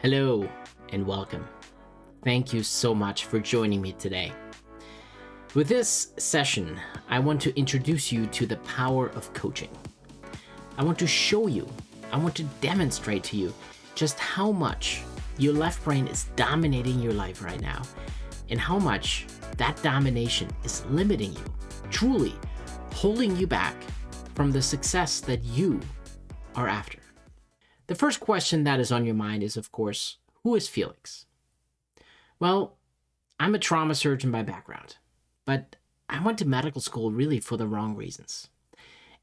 Hello and welcome. Thank you so much for joining me today. With this session, I want to introduce you to the power of coaching. I want to show you, I want to demonstrate to you just how much your left brain is dominating your life right now and how much that domination is limiting you, truly holding you back from the success that you are after. The first question that is on your mind is, of course, who is Felix? Well, I'm a trauma surgeon by background, but I went to medical school really for the wrong reasons.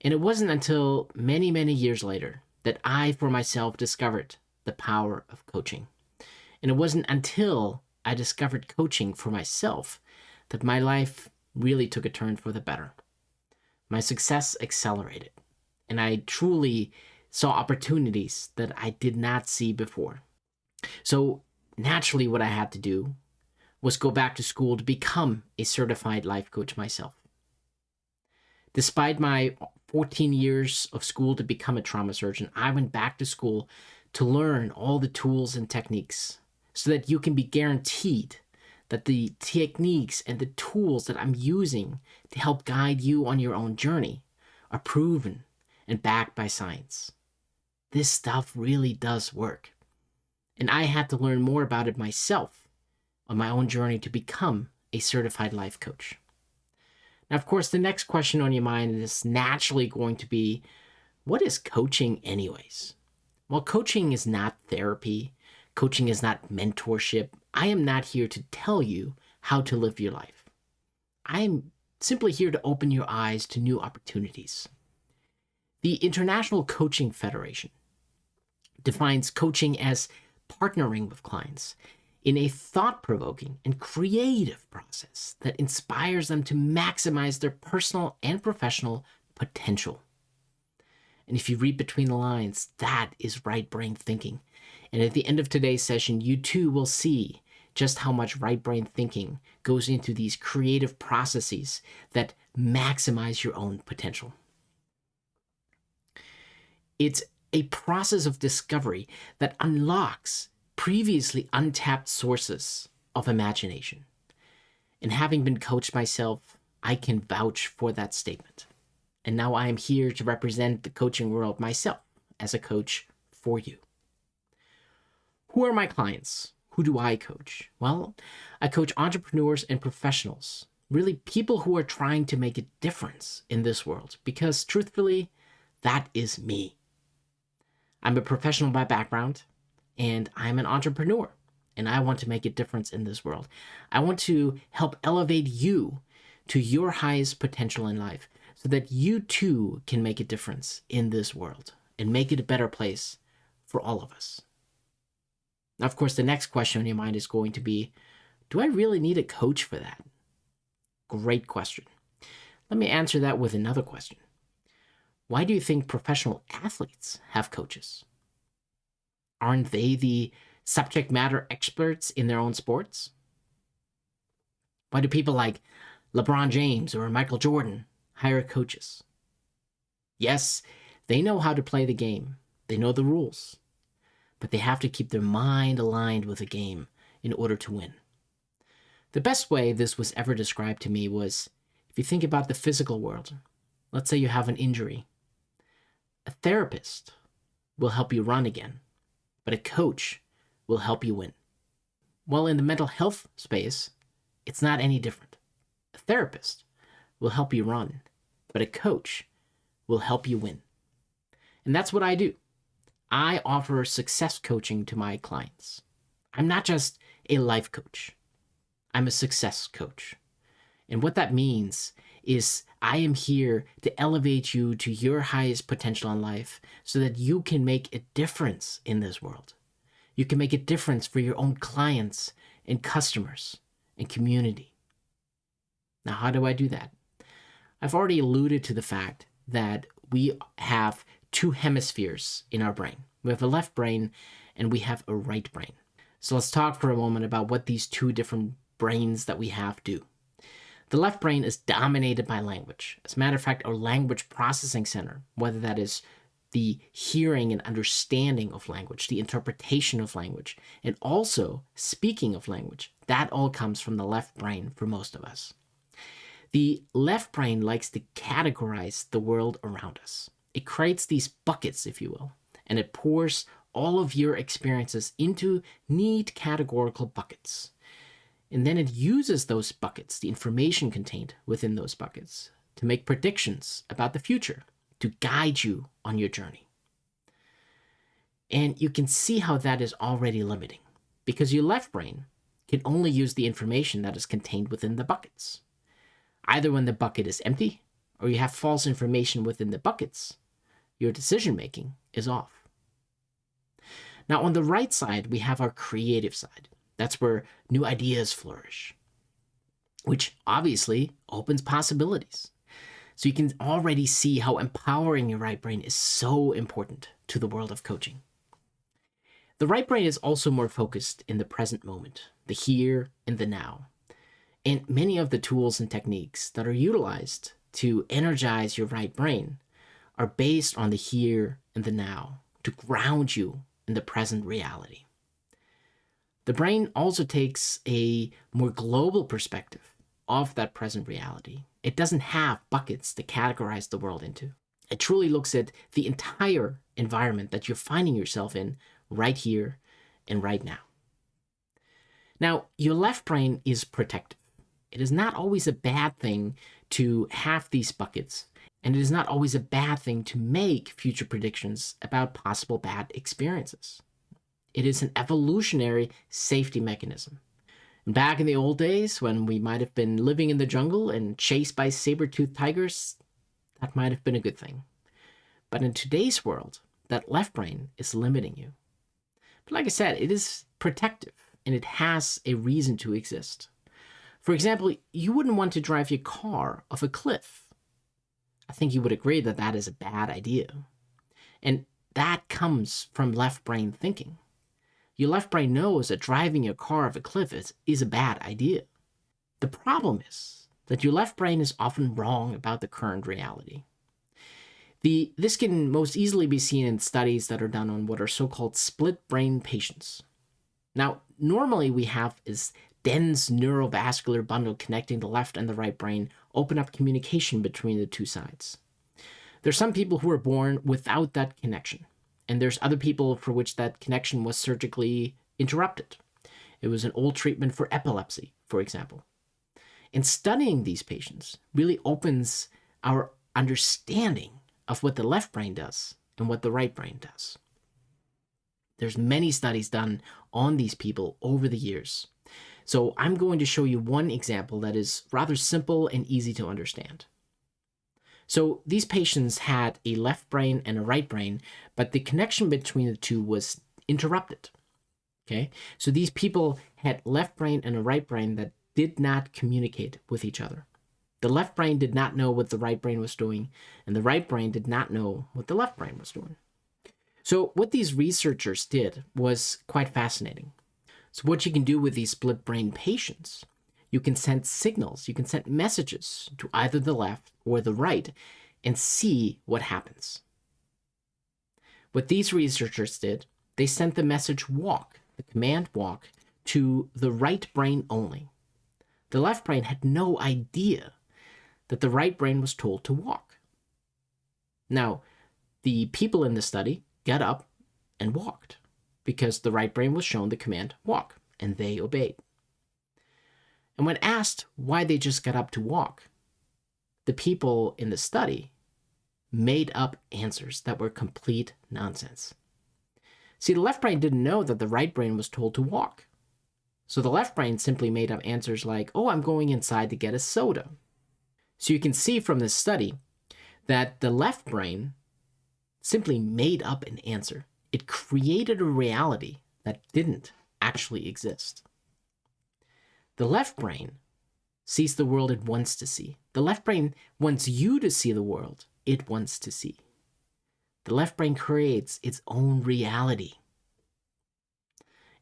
And it wasn't until many, many years later that I, for myself, discovered the power of coaching. And it wasn't until I discovered coaching for myself that my life really took a turn for the better. My success accelerated, and I truly saw opportunities that I did not see before. So naturally, what I had to do was go back to school to become a certified life coach myself. Despite my 14 years of school to become a trauma surgeon, I went back to school to learn all the tools and techniques so that you can be guaranteed that the techniques and the tools that I'm using to help guide you on your own journey are proven and backed by science. This stuff really does work. And I had to learn more about it myself on my own journey to become a certified life coach. Now, of course, the next question on your mind is naturally going to be, what is coaching anyways? Well, coaching is not therapy. Coaching is not mentorship. I am not here to tell you how to live your life. I am simply here to open your eyes to new opportunities. The International Coaching Federation defines coaching as partnering with clients in a thought-provoking and creative process that inspires them to maximize their personal and professional potential. And if you read between the lines, that is right brain thinking. And at the end of today's session, you too will see just how much right brain thinking goes into these creative processes that maximize your own potential. It's a process of discovery that unlocks previously untapped sources of imagination. And having been coached myself, I can vouch for that statement. And now I am here to represent the coaching world myself as a coach for you. Who are my clients? Who do I coach? Well, I coach entrepreneurs and professionals, really people who are trying to make a difference in this world, because truthfully, that is me. I'm a professional by background, and I'm an entrepreneur, and I want to make a difference in this world. I want to help elevate you to your highest potential in life so that you too can make a difference in this world and make it a better place for all of us. Now, of course, the next question on your mind is going to be, do I really need a coach for that? Great question. Let me answer that with another question. Why do you think professional athletes have coaches? Aren't they the subject matter experts in their own sports? Why do people like LeBron James or Michael Jordan hire coaches? Yes, they know how to play the game. They know the rules. But they have to keep their mind aligned with the game in order to win. The best way this was ever described to me was, if you think about the physical world, let's say you have an injury. A therapist will help you run again, but a coach will help you win. Well, in the mental health space, it's not any different. A therapist will help you run, but a coach will help you win. And that's what I do. I offer success coaching to my clients. I'm not just a life coach. I'm a success coach. And what that means is I am here to elevate you to your highest potential in life so that you can make a difference in this world. You can make a difference for your own clients and customers and community. Now, how do I do that? I've already alluded to the fact that we have two hemispheres in our brain. We have a left brain and we have a right brain. So let's talk for a moment about what these two different brains that we have do. The left brain is dominated by language. As a matter of fact, our language processing center, whether that is the hearing and understanding of language, the interpretation of language, and also speaking of language, that all comes from the left brain for most of us. The left brain likes to categorize the world around us. It creates these buckets, if you will, and it pours all of your experiences into neat categorical buckets. And then it uses those buckets, the information contained within those buckets, to make predictions about the future, to guide you on your journey. And you can see how that is already limiting, because your left brain can only use the information that is contained within the buckets. Either when the bucket is empty, or you have false information within the buckets, your decision-making is off. Now, on the right side, we have our creative side. That's where new ideas flourish, which obviously opens possibilities. So you can already see how empowering your right brain is so important to the world of coaching. The right brain is also more focused in the present moment, the here and the now. And many of the tools and techniques that are utilized to energize your right brain are based on the here and the now, to ground you in the present reality. The brain also takes a more global perspective of that present reality. It doesn't have buckets to categorize the world into. It truly looks at the entire environment that you're finding yourself in right here and right now. Now, your left brain is protective. It is not always a bad thing to have these buckets, and it is not always a bad thing to make future predictions about possible bad experiences. It is an evolutionary safety mechanism. And back in the old days, when we might have been living in the jungle and chased by saber-toothed tigers, that might have been a good thing. But in today's world, that left brain is limiting you. But like I said, it is protective, and it has a reason to exist. For example, you wouldn't want to drive your car off a cliff. I think you would agree that that is a bad idea. And that comes from left brain thinking. Your left brain knows that driving your car off a cliff is a bad idea. The problem is that your left brain is often wrong about the current reality. This can most easily be seen in studies that are done on what are so-called split brain patients. Now, normally we have this dense neurovascular bundle connecting the left and the right brain open up communication between the two sides. There's some people who are born without that connection, and there's other people for which that connection was surgically interrupted. It was an old treatment for epilepsy, for example. And studying these patients really opens our understanding of what the left brain does and what the right brain does. There's many studies done on these people over the years. So I'm going to show you one example that is rather simple and easy to understand. So these patients had a left brain and a right brain, but the connection between the two was interrupted. Okay, so these people had left brain and a right brain that did not communicate with each other. The left brain did not know what the right brain was doing, and the right brain did not know what the left brain was doing. So what these researchers did was quite fascinating. So what you can do with these split brain patients, you can send signals, you can send messages to either the left or the right and see what happens. What these researchers did, they sent the message walk, the command walk, to the right brain only. The left brain had no idea that the right brain was told to walk. Now, the people in the study got up and walked because the right brain was shown the command walk, and they obeyed. And when asked why they just got up to walk, the people in the study made up answers that were complete nonsense. See, the left brain didn't know that the right brain was told to walk. So the left brain simply made up answers like, oh, I'm going inside to get a soda. So you can see from this study that the left brain simply made up an answer. It created a reality that didn't actually exist. The left brain sees the world it wants to see. The left brain wants you to see the world it wants to see. The left brain creates its own reality.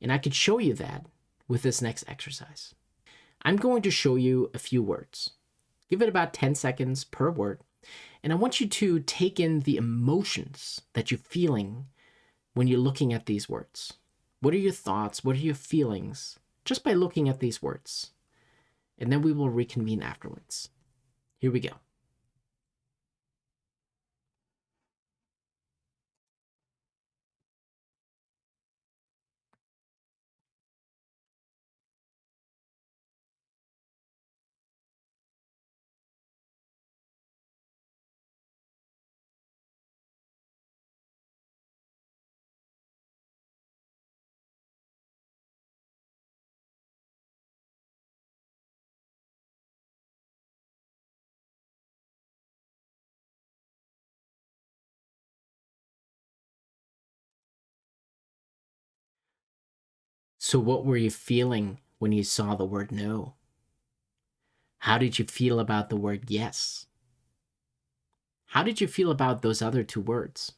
And I could show you that with this next exercise. I'm going to show you a few words. Give it about 10 seconds per word, And I want you to take in the emotions that you're feeling when you're looking at these words. What are your thoughts? What are your feelings just by looking at these words? And then we will reconvene afterwards. Here we go. So, what were you feeling when you saw the word no? How did you feel about the word yes? How did you feel about those other two words?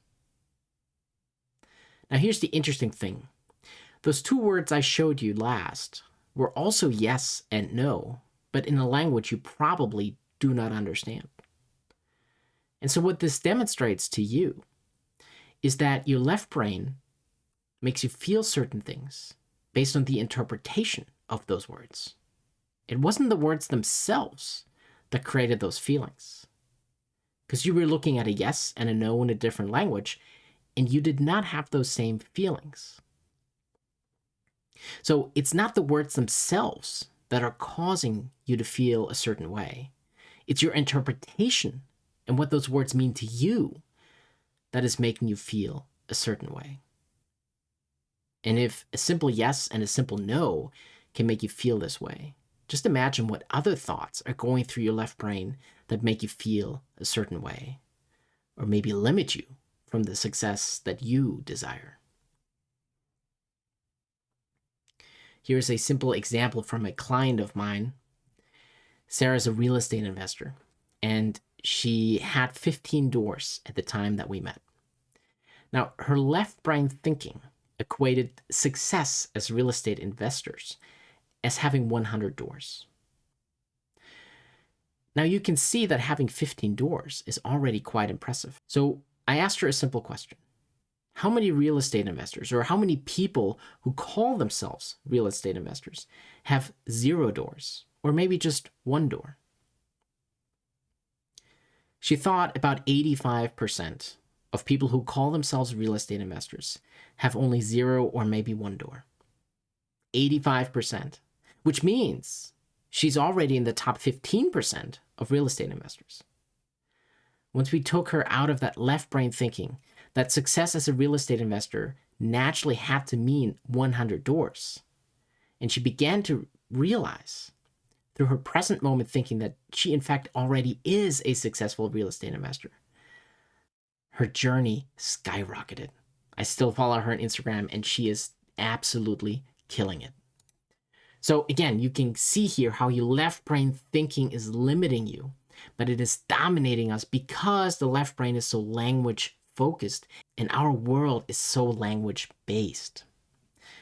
Now, here's the interesting thing. Those two words I showed you last were also yes and no, but in a language you probably do not understand. And so, what this demonstrates to you is that your left brain makes you feel certain things based on the interpretation of those words. It wasn't the words themselves that created those feelings, because you were looking at a yes and a no in a different language, and you did not have those same feelings. So it's not the words themselves that are causing you to feel a certain way. It's your interpretation and what those words mean to you that is making you feel a certain way. And if a simple yes and a simple no can make you feel this way, just imagine what other thoughts are going through your left brain that make you feel a certain way, or maybe limit you from the success that you desire. Here's a simple example from a client of mine. Sarah's a real estate investor, and she had 15 doors at the time that we met. Now, her left brain thinking equated success as real estate investors as having 100 doors. Now, you can see that having 15 doors is already quite impressive. So I asked her a simple question. How many real estate investors, or how many people who call themselves real estate investors, have 0 doors, or maybe just 1 door? She thought about 85% of people who call themselves real estate investors have only 0 or maybe 1 door. 85%, which means she's already in the top 15% of real estate investors. Once we took her out of that left brain thinking that success as a real estate investor naturally had to mean 100 doors, and she began to realize through her present moment thinking that she in fact already is a successful real estate investor, her journey skyrocketed. I still follow her on Instagram, and she is absolutely killing it. So again, you can see here how your left brain thinking is limiting you, but it is dominating us because the left brain is so language focused and our world is so language based.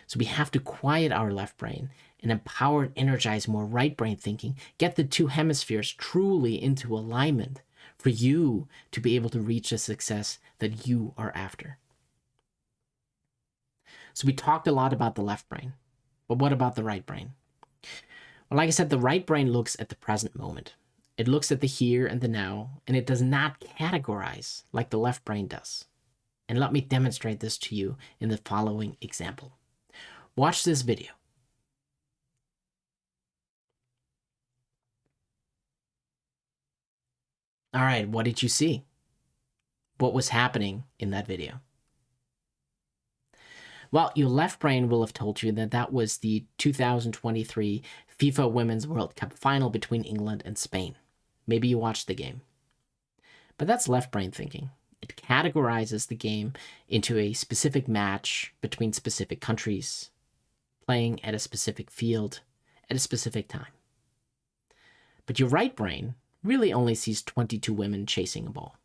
So we have to quiet our left brain and empower and energize more right brain thinking, get the two hemispheres truly into alignment for you to be able to reach the success that you are after. So we talked a lot about the left brain, but what about the right brain? Well, like I said, the right brain looks at the present moment. It looks at the here and the now, and it does not categorize like the left brain does. And let me demonstrate this to you in the following example. Watch this video. All right, what did you see? What was happening in that video? Well, your left brain will have told you that that was the 2023 FIFA Women's World Cup final between England and Spain. Maybe you watched the game. But that's left brain thinking. It categorizes the game into a specific match between specific countries, playing at a specific field at a specific time. But your right brain really only sees 22 women chasing a ball.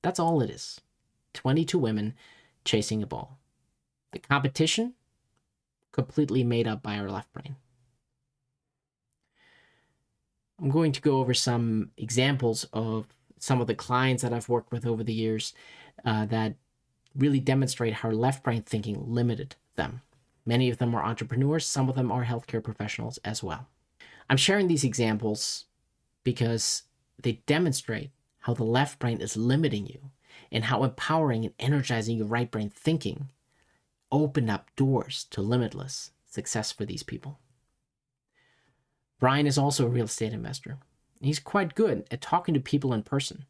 That's all it is. 22 women chasing a ball. The competition, completely made up by our left brain. I'm going to go over some examples of some of the clients that I've worked with over the years that really demonstrate how left brain thinking limited them. Many of them are entrepreneurs, some of them are healthcare professionals as well. I'm sharing these examples because they demonstrate how the left brain is limiting you and how empowering and energizing your right brain thinking opened up doors to limitless success for these people. Brian is also a real estate investor. He's quite good at talking to people in person,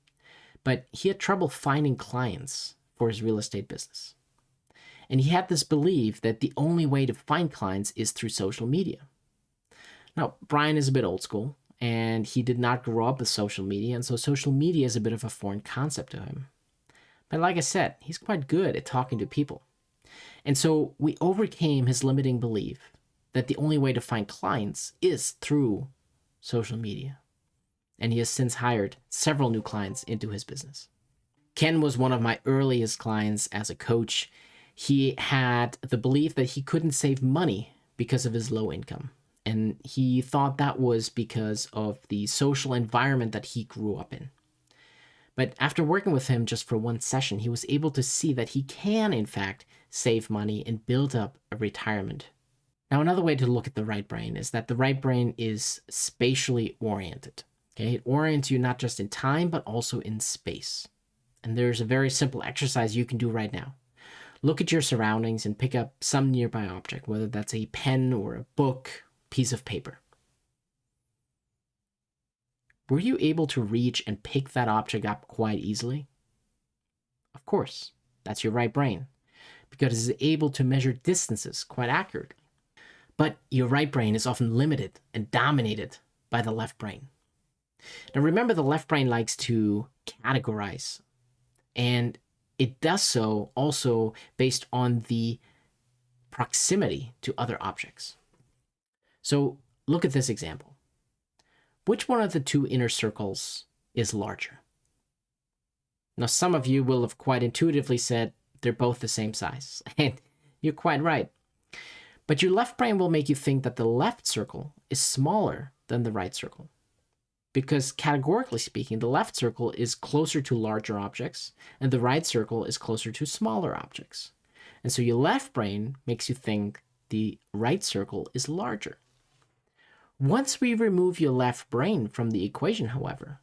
but he had trouble finding clients for his real estate business. And he had this belief that the only way to find clients is through social media. Now, Brian is a bit old school, and he did not grow up with social media, and so social media is a bit of a foreign concept to him. But like I said, he's quite good at talking to people. And so we overcame his limiting belief that the only way to find clients is through social media. And he has since hired several new clients into his business. Ken was one of my earliest clients as a coach. He had the belief that he couldn't save money because of his low income. And he thought that was because of the social environment that he grew up in. But after working with him just for one session, he was able to see that he can, in fact, save money and build up a retirement. Now, another way to look at the right brain is that the right brain is spatially oriented. Okay? It orients you not just in time, but also in space. And there's a very simple exercise you can do right now. Look at your surroundings and pick up some nearby object, whether that's a pen or a book, piece of paper. Were you able to reach and pick that object up quite easily? Of course, that's your right brain, because it's able to measure distances quite accurately. But your right brain is often limited and dominated by the left brain. Now remember, the left brain likes to categorize, and it does so also based on the proximity to other objects. So look at this example. Which one of the two inner circles is larger? Now, some of you will have quite intuitively said they're both the same size, and you're quite right. But your left brain will make you think that the left circle is smaller than the right circle, because categorically speaking, the left circle is closer to larger objects, and the right circle is closer to smaller objects. And so your left brain makes you think the right circle is larger. Once we remove your left brain from the equation, however,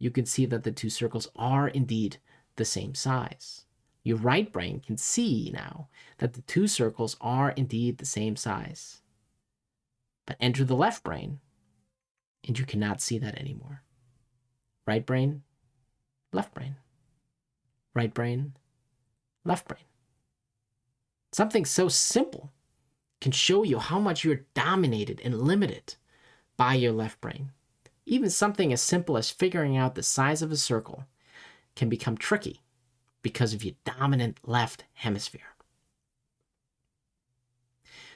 you can see that the two circles are indeed the same size. Your right brain can see now that the two circles are indeed the same size. But enter the left brain, and you cannot see that anymore. Right brain, left brain. Right brain, left brain. Something so simple can show you how much you're dominated and limited by your left brain. Even something as simple as figuring out the size of a circle can become tricky because of your dominant left hemisphere.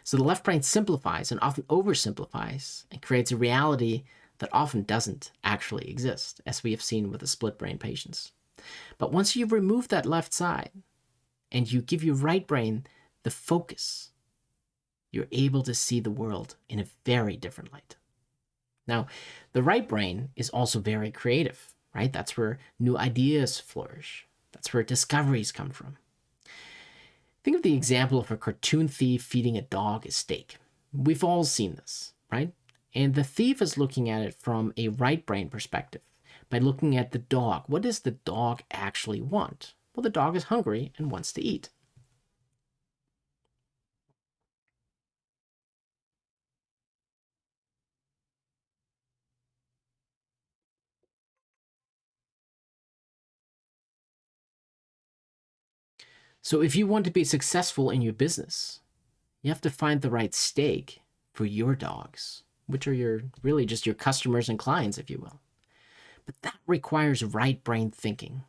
So the left brain simplifies and often oversimplifies and creates a reality that often doesn't actually exist, as we have seen with the split brain patients. But once you remove that left side and you give your right brain the focus, you're able to see the world in a very different light. Now, the right brain is also very creative, right? That's where new ideas flourish. That's where discoveries come from. Think of the example of a cartoon thief feeding a dog a steak. We've all seen this, right? And the thief is looking at it from a right brain perspective by looking at the dog. What does the dog actually want? Well, the dog is hungry and wants to eat. So if you want to be successful in your business, you have to find the right steak for your dogs, which are really just your customers and clients, if you will. But that requires right brain thinking.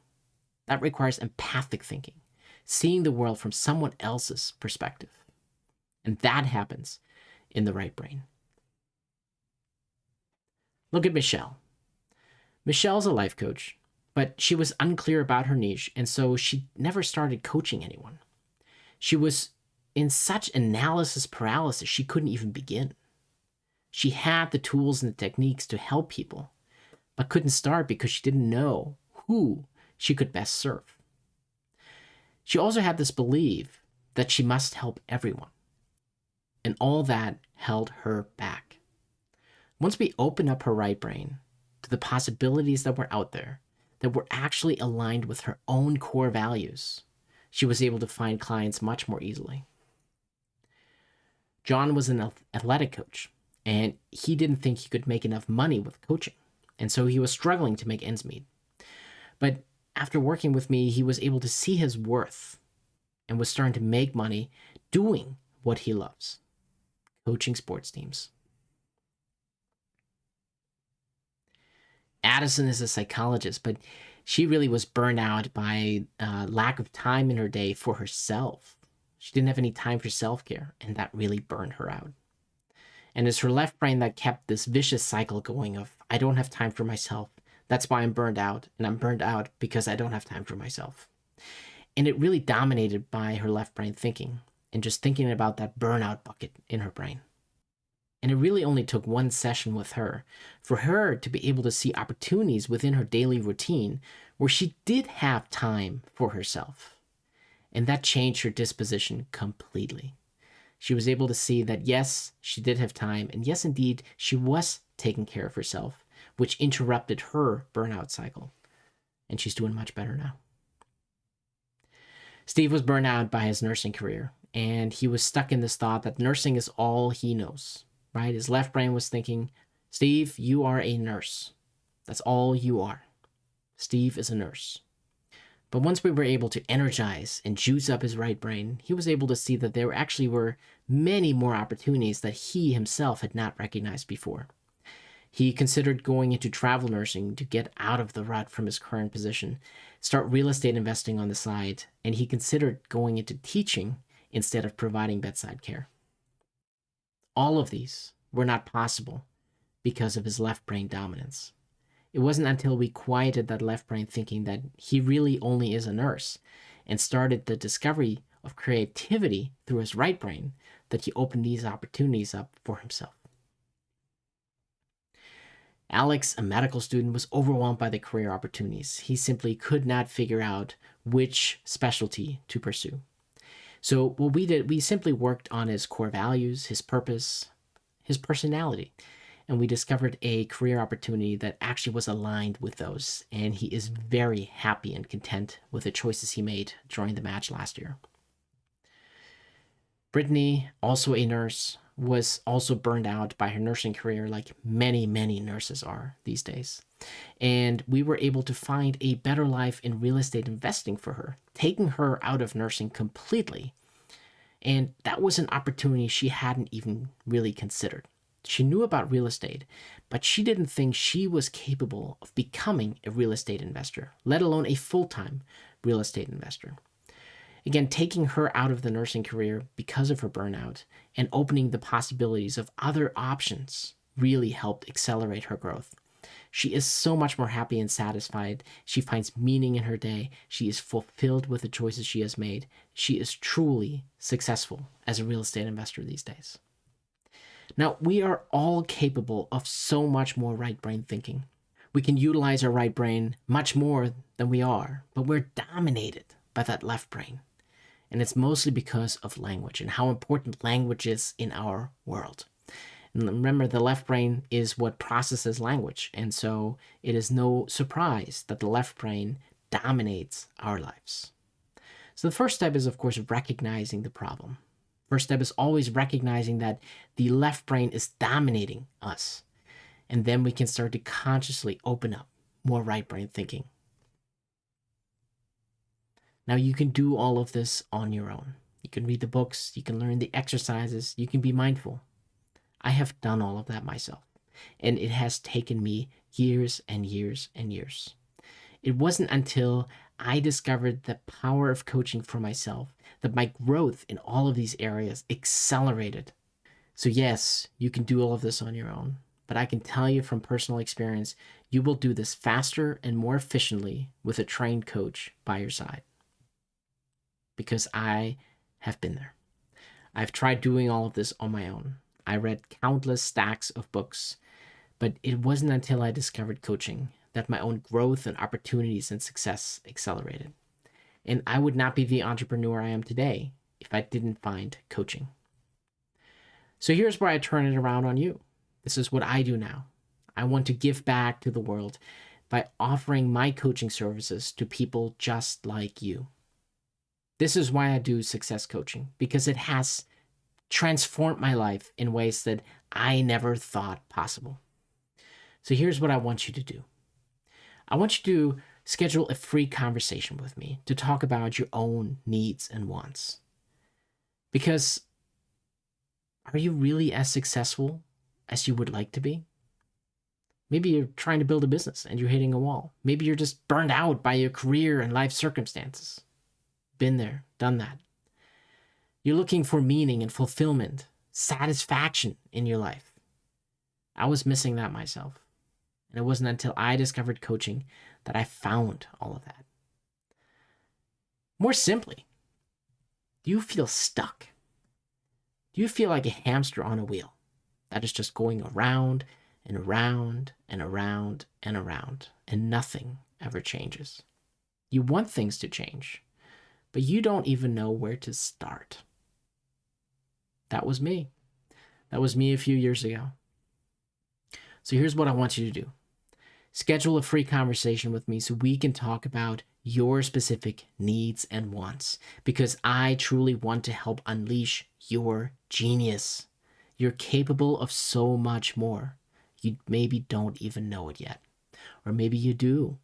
That requires empathic thinking, seeing the world from someone else's perspective. And that happens in the right brain. Look at Michelle. Michelle's a life coach, but she was unclear about her niche, and so she never started coaching anyone. She was in such analysis paralysis, she couldn't even begin. She had the tools and the techniques to help people, but couldn't start because she didn't know who she could best serve. She also had this belief that she must help everyone, and all that held her back. Once we opened up her right brain to the possibilities that were out there, that were actually aligned with her own core values, she was able to find clients much more easily. John was an athletic coach, and he didn't think he could make enough money with coaching, and so he was struggling to make ends meet. But after working with me, he was able to see his worth and was starting to make money doing what he loves, coaching sports teams. Addison is a psychologist, but she really was burned out by lack of time in her day for herself. She didn't have any time for self-care, and that really burned her out. And it's her left brain that kept this vicious cycle going of, I don't have time for myself. That's why I'm burned out, and I'm burned out because I don't have time for myself. And it really dominated by her left brain thinking, and just thinking about that burnout bucket in her brain. And it really only took one session with her for her to be able to see opportunities within her daily routine where she did have time for herself. And that changed her disposition completely. She was able to see that, yes, she did have time, and yes, indeed, she was taking care of herself, which interrupted her burnout cycle. And she's doing much better now. Steve was burned out by his nursing career, and he was stuck in this thought that nursing is all he knows. Right? His left brain was thinking, Steve, you are a nurse. That's all you are. Steve is a nurse. But once we were able to energize and juice up his right brain, he was able to see that there actually were many more opportunities that he himself had not recognized before. He considered going into travel nursing to get out of the rut from his current position, start real estate investing on the side, and he considered going into teaching instead of providing bedside care. All of these were not possible because of his left brain dominance. It wasn't until we quieted that left brain thinking that he really only is a nurse and started the discovery of creativity through his right brain that he opened these opportunities up for himself. Alex, a medical student, was overwhelmed by the career opportunities. He simply could not figure out which specialty to pursue. So what we did, we simply worked on his core values, his purpose, his personality, and we discovered a career opportunity that actually was aligned with those, and he is very happy and content with the choices he made during the match last year. Brittany, also a nurse, was also burned out by her nursing career like many, many nurses are these days. And we were able to find a better life in real estate investing for her, taking her out of nursing completely. And that was an opportunity she hadn't even really considered. She knew about real estate, but she didn't think she was capable of becoming a real estate investor, let alone a full-time real estate investor. Again, taking her out of the nursing career because of her burnout and opening the possibilities of other options really helped accelerate her growth. She is so much more happy and satisfied. She finds meaning in her day. She is fulfilled with the choices she has made. She is truly successful as a real estate investor these days. Now, we are all capable of so much more right brain thinking. We can utilize our right brain much more than we are, but we're dominated by that left brain. And it's mostly because of language and how important language is in our world. And remember, the left brain is what processes language, and so it is no surprise that the left brain dominates our lives. So the first step is, of course, recognizing the problem. First step is always recognizing that the left brain is dominating us, and then we can start to consciously open up more right brain thinking. Now, you can do all of this on your own. You can read the books, you can learn the exercises, you can be mindful. I have done all of that myself, and it has taken me years and years and years. It wasn't until I discovered the power of coaching for myself that my growth in all of these areas accelerated. So yes, you can do all of this on your own, but I can tell you from personal experience, you will do this faster and more efficiently with a trained coach by your side. Because I have been there. I've tried doing all of this on my own. I read countless stacks of books, but it wasn't until I discovered coaching that my own growth and opportunities and success accelerated. And I would not be the entrepreneur I am today if I didn't find coaching. So here's where I turn it around on you. This is what I do now. I want to give back to the world by offering my coaching services to people just like you. This is why I do success coaching, because it has transformed my life in ways that I never thought possible. So here's what I want you to do. I want you to schedule a free conversation with me to talk about your own needs and wants. Because are you really as successful as you would like to be? Maybe you're trying to build a business and you're hitting a wall. Maybe you're just burned out by your career and life circumstances. Been there, done that. You're looking for meaning and fulfillment, satisfaction in your life. I was missing that myself. And it wasn't until I discovered coaching that I found all of that. More simply, do you feel stuck? Do you feel like a hamster on a wheel that is just going around and around and around and around, and nothing ever changes? You want things to change, but you don't even know where to start. That was me. That was me a few years ago. So here's what I want you to do. Schedule a free conversation with me so we can talk about your specific needs and wants, because I truly want to help unleash your genius. You're capable of so much more. You maybe don't even know it yet. Or maybe you do,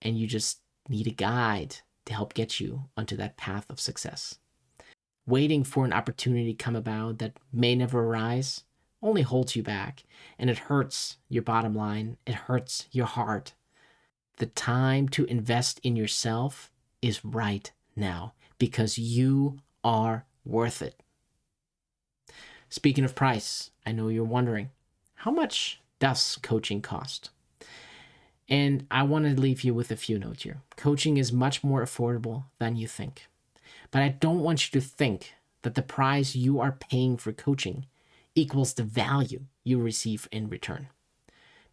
and you just need a guide to help get you onto that path of success. Waiting for an opportunity to come about that may never arise only holds you back, and it hurts your bottom line. It hurts your heart. The time to invest in yourself is right now, because you are worth it. Speaking of price, I know you're wondering, how much does coaching cost? And I want to leave you with a few notes here. Coaching is much more affordable than you think. But I don't want you to think that the price you are paying for coaching equals the value you receive in return.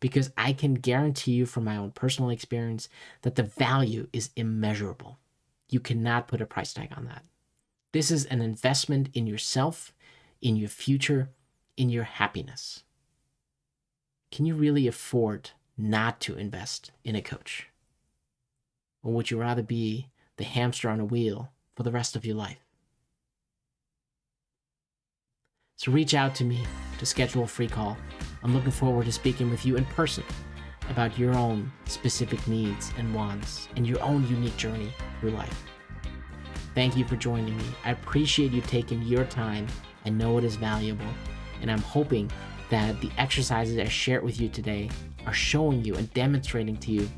Because I can guarantee you from my own personal experience that the value is immeasurable. You cannot put a price tag on that. This is an investment in yourself, in your future, in your happiness. Can you really afford not to invest in a coach? Or would you rather be the hamster on a wheel for the rest of your life? So reach out to me to schedule a free call. I'm looking forward to speaking with you in person about your own specific needs and wants and your own unique journey through life. Thank you for joining me. I appreciate you taking your time. I know it is valuable, and I'm hoping that the exercises I shared with you today are showing you and demonstrating to you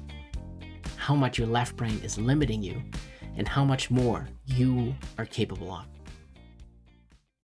how much your left brain is limiting you and how much more you are capable of.